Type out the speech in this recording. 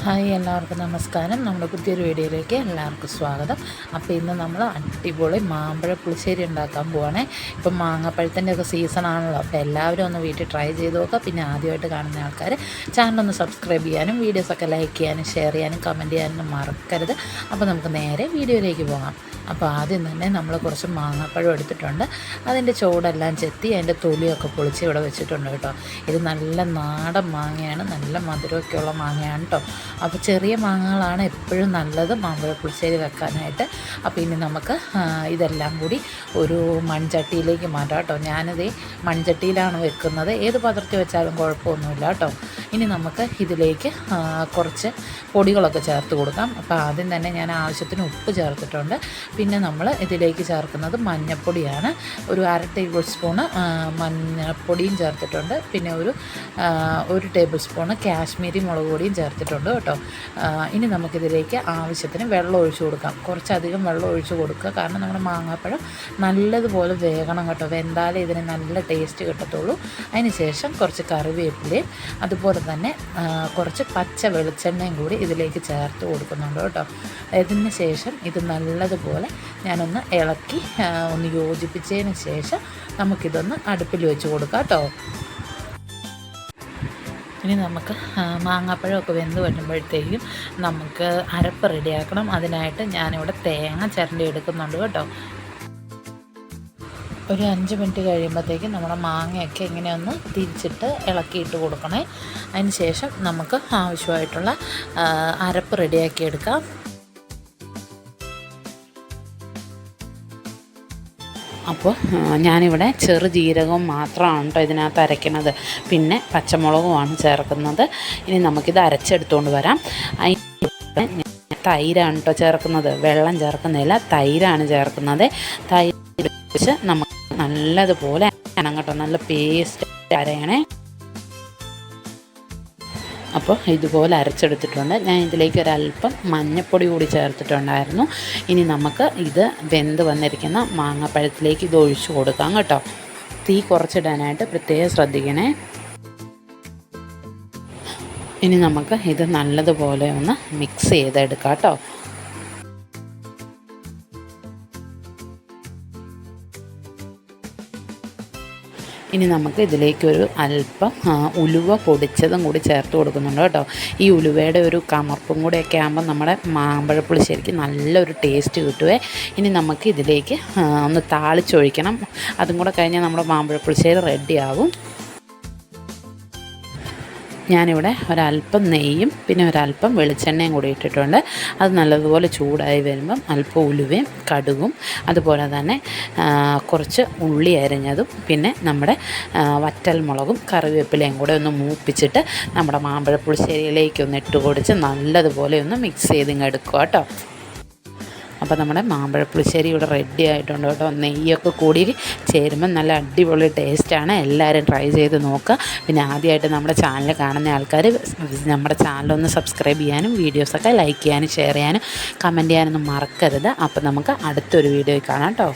Hi, എല്ലാവർക്കും നമസ്കാരം. നമ്മുടെ പുതിയൊരു വീഡിയോയിലേക്ക് എല്ലാവർക്കും സ്വാഗതം. അപ്പോൾ ഇന്ന് നമ്മൾ അടിപൊളി മാമ്പഴ പുളിശ്ശേരി ഉണ്ടാക്കാൻ പോവാണേ. ഇപ്പം മാങ്ങാപ്പഴത്തിൻ്റെ ഒക്കെ സീസണാണല്ലോ, അപ്പോൾ എല്ലാവരും ഒന്ന് വീട്ടിൽ ട്രൈ ചെയ്ത് നോക്കുക. പിന്നെ ആദ്യമായിട്ട് കാണുന്ന ആൾക്കാർ ചാനലൊന്ന് സബ്സ്ക്രൈബ് ചെയ്യാനും വീഡിയോസൊക്കെ ലൈക്ക് ചെയ്യാനും ഷെയർ ചെയ്യാനും കമൻറ്റ് ചെയ്യാനും മറക്കരുത്. അപ്പോൾ നമുക്ക് നേരെ വീഡിയോയിലേക്ക് പോകാം. അപ്പോൾ ആദ്യം തന്നെ നമ്മൾ കുറച്ച് മാങ്ങാപ്പഴം എടുത്തിട്ടുണ്ട്. അതിൻ്റെ ചോടെല്ലാം ചെത്തി അതിൻ്റെ തൊലിയൊക്കെ പൊളിച്ച് ഇവിടെ വെച്ചിട്ടുണ്ട് കേട്ടോ. ഇത് നല്ല നാടൻ മാങ്ങയാണ്, നല്ല മധുരമൊക്കെയുള്ള മാങ്ങയാണ് കേട്ടോ. അപ്പോൾ ചെറിയ മാങ്ങകളാണ് എപ്പോഴും നല്ലത് മാമ്പഴ പുളിശ്ശേരി വെക്കാനായിട്ട്. അപ്പോൾ ഇനി നമുക്ക് ഇതെല്ലാം കൂടി ഒരു മൺചട്ടിയിലേക്ക് മാറ്റാം കേട്ടോ. ഞാനിത് മൺചട്ടിയിലാണ് വെക്കുന്നത്, ഏത് പാത്രത്തിൽ വെച്ചാലും കുഴപ്പമൊന്നുമില്ല കേട്ടോ. ഇനി നമുക്ക് ഇതിലേക്ക് കുറച്ച് പൊടികളൊക്കെ ചേർത്ത് കൊടുക്കാം. അപ്പോൾ ആദ്യം തന്നെ ഞാൻ ആവശ്യത്തിന് ഉപ്പ് ചേർത്തിട്ടുണ്ട്. പിന്നെ നമ്മൾ ഇതിലേക്ക് ചേർക്കുന്നത് മഞ്ഞൾപ്പൊടിയാണ്. ഒരു 1/2 ടേബിൾ സ്പൂണ് മഞ്ഞൾപ്പൊടിയും ചേർത്തിട്ടുണ്ട്. പിന്നെ ഒരു ടേബിൾ സ്പൂണ് കാശ്മീരി മുളക് പൊടിയും ചേർത്തിട്ടുണ്ട് കേട്ടോ. ഇനി നമുക്കിതിലേക്ക് ആവശ്യത്തിന് വെള്ളം ഒഴിച്ച് കൊടുക്കാം. കുറച്ചധികം വെള്ളം ഒഴിച്ച് കൊടുക്കുക, കാരണം നമ്മുടെ മാങ്ങാപ്പഴം നല്ലതുപോലെ വേകണം കേട്ടോ. വെന്താലേ ഇതിന് നല്ല ടേസ്റ്റ് കിട്ടത്തുള്ളൂ. അതിന് ശേഷം കുറച്ച് കറിവേപ്പിലയും അതുപോലെ തന്നെ കുറച്ച് പച്ച വെളിച്ചെണ്ണയും കൂടി ഇതിലേക്ക് ചേർത്ത് കൊടുക്കുന്നുണ്ട് കേട്ടോ. ഇതിന് ശേഷം ഇത് നല്ലതുപോലെ ഞാനൊന്ന് ഇളക്കി ഒന്ന് യോജിപ്പിച്ചതിന് ശേഷം നമുക്കിതൊന്ന് അടുപ്പിൽ വെച്ച് കൊടുക്കാം കേട്ടോ. ഇനി നമുക്ക് മാങ്ങാപ്പഴമൊക്കെ വെന്ത് വരുമ്പോഴത്തേക്കും നമുക്ക് അരപ്പ് റെഡിയാക്കണം. അതിനായിട്ട് ഞാനിവിടെ തേങ്ങ ചിരണ്ടി എടുക്കുന്നുണ്ട് കേട്ടോ. ഒരു 5 മിനിറ്റ് കഴിയുമ്പോഴത്തേക്കും നമ്മുടെ മാങ്ങയൊക്കെ ഇങ്ങനെ ഒന്ന് തിരിച്ചിട്ട് ഇളക്കിയിട്ട് കൊടുക്കണേ. അതിന് ശേഷം നമുക്ക് ആവശ്യമായിട്ടുള്ള അരപ്പ് റെഡിയാക്കി എടുക്കാം. അപ്പോൾ ഞാനിവിടെ ചെറു ജീരകവും മാത്രമാണ് കേട്ടോ ഇതിനകത്ത് അരയ്ക്കുന്നത്, പിന്നെ പച്ചമുളകുമാണ് ചേർക്കുന്നത്. ഇനി നമുക്കിത് അരച്ചെടുത്തുകൊണ്ട് വരാം. തൈരാണ് കേട്ടോ ചേർക്കുന്നത്, വെള്ളം ചേർക്കുന്നില്ല, തൈരാണ് ചേർക്കുന്നത്. തൈര് വെച്ച് നമുക്ക് നല്ലതുപോലെ അരയണം കേട്ടോ, നല്ല പേസ്റ്റ് അരയണേ. അപ്പോൾ ഇതുപോലെ അരച്ചെടുത്തിട്ടുണ്ട്. ഞാൻ ഇതിലേക്ക് ഒരല്പം മഞ്ഞൾപ്പൊടി കൂടി ചേർത്തിട്ടുണ്ടായിരുന്നു. ഇനി നമുക്ക് ഇത് വെന്ത് വന്നിരിക്കുന്ന മാങ്ങാപ്പഴത്തിലേക്ക് ഇത് ഒഴിച്ചു കൊടുക്കാം കേട്ടോ. തീ കുറച്ചിടാനായിട്ട് പ്രത്യേകം ശ്രദ്ധിക്കണേ. ഇനി നമുക്ക് ഇത് നല്ലതുപോലെ ഒന്ന് മിക്സ് ചെയ്തെടുക്കാം കേട്ടോ. ഇനി നമുക്ക് ഇതിലേക്കൊരു അല്പം ഉലുവ പൊടിച്ചതും കൂടി ചേർത്ത് കൊടുക്കുന്നുണ്ട് കേട്ടോ. ഈ ഉലുവയുടെ ഒരു കമർപ്പും കൂടെയൊക്കെ ആകുമ്പോൾ നമ്മുടെ മാമ്പഴപ്പുളിശ്ശേരിക്ക് നല്ലൊരു ടേസ്റ്റ് കിട്ടുവേ. ഇനി നമുക്ക് ഇതിലേക്ക് ഒന്ന് താളിച്ചൊഴിക്കണം. അതും കൂടെ കഴിഞ്ഞാൽ നമ്മുടെ മാമ്പഴപ്പുളിശ്ശേരി റെഡിയാവും. ഞാനിവിടെ ഒരല്പം നെയ്യും പിന്നെ ഒരല്പം വെളിച്ചെണ്ണയും കൂടി ഇട്ടിട്ടുണ്ട്. അത് നല്ലതുപോലെ ചൂടായി വരുമ്പം അല്പം ഉലുവയും കടുകും അതുപോലെ തന്നെ കുറച്ച് ഉള്ളി അരിഞ്ഞതും പിന്നെ നമ്മുടെ വറ്റൽമുളകും കറിവേപ്പിലയും കൂടെ ഒന്ന് മൂപ്പിച്ചിട്ട് നമ്മുടെ മാമ്പഴപ്പുളിശ്ശേരിയിലേക്ക് ഒന്ന് ഇട്ട് കൊടുത്ത് നല്ലതുപോലെ ഒന്ന് മിക്സ് ചെയ്തിങ്ങ് എടുക്കുക കേട്ടോ. അപ്പോൾ നമ്മുടെ മാമ്പഴപ്പുളിശ്ശേരി ഇവിടെ റെഡി ആയിട്ടുണ്ട് കേട്ടോ. നെയ്യൊക്കെ കൂടി ചേരുമ്പോൾ നല്ല അടിപൊളി ടേസ്റ്റാണ്. എല്ലാവരും ട്രൈ ചെയ്ത് നോക്കുക. പിന്നെ ആദ്യമായിട്ട് നമ്മുടെ ചാനൽ കാണുന്ന ആൾക്കാർ നമ്മുടെ ചാനലൊന്ന് സബ്സ്ക്രൈബ് ചെയ്യാനും വീഡിയോസൊക്കെ ലൈക്ക് ചെയ്യാനും ഷെയർ ചെയ്യാനും കമൻറ്റ് ചെയ്യാനൊന്നും മറക്കരുത്. അപ്പോൾ നമുക്ക് അടുത്തൊരു വീഡിയോയിൽ കാണാം കേട്ടോ.